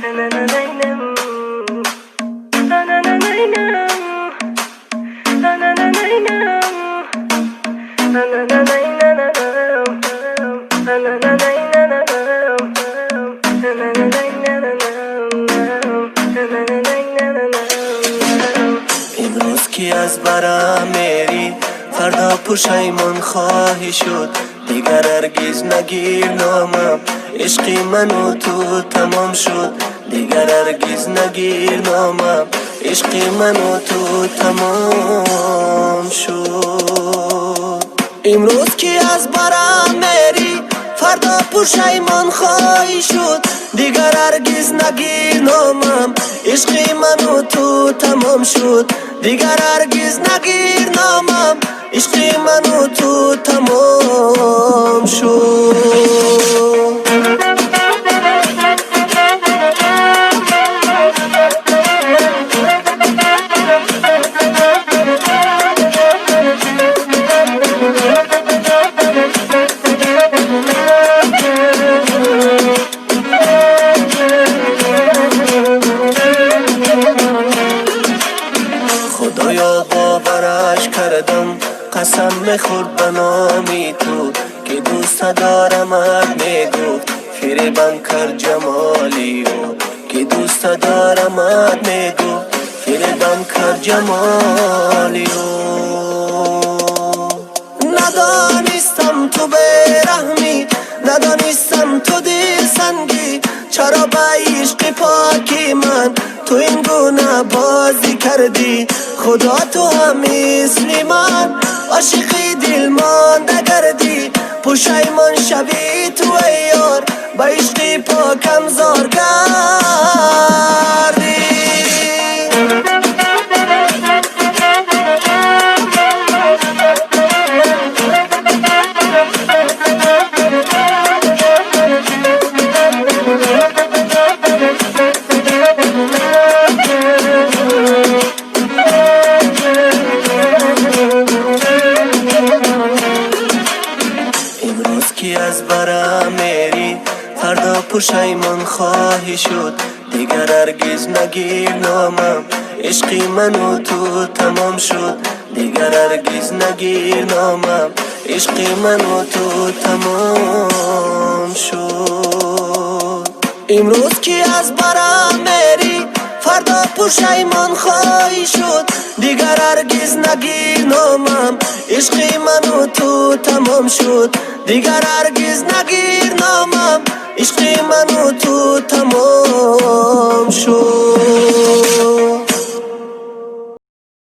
امروز که از برم میری فردا پشیمان خواهی شد، دیگر هرگز نگیر نامم، عشقی من و تو تمام شد. دیگر هرگز نگیر نامم، عشقی من و تو تمام شد. امروز که از برم میری فردا پشیمان خواهی شد، دیگر هرگز نگیر نامم، عشقی من و تو تمام شد. دیگر هرگز نگیر نامم، عشقی من و تو تمام شد. خدایا باورش کردم، قسم میخورد به نامی تو که دوست دارمت، میگفت فریبم کرد جمالی او که دوست دارمت، میگفت فریبم کرد جمالی او. ندانستم تو بیرحمی، ندانستم تو دل سنگی، چرا به عشق پاکی من تو این گونه بازی کردی؟ خدا تو هم مثل من عاشقی دل مانده گردی، پشیمان شوی تو ای یار به عشق پاکم زار کردی. امروز که از برم میری فردا پشیمان خواهی شد، دیگر هرگز نگیر نامم، عشقی من و تو تمام شد. دیگر هرگز نگیر نامم، عشقی من و تو تمام شد. امروز که از برم میری فردا پشیمان خواهی شد، دیگر هرگز نگیر نامم، عشقی من و تو تمام شد. دیگر هرگز نگیر نامم، عشقی من و تو تمام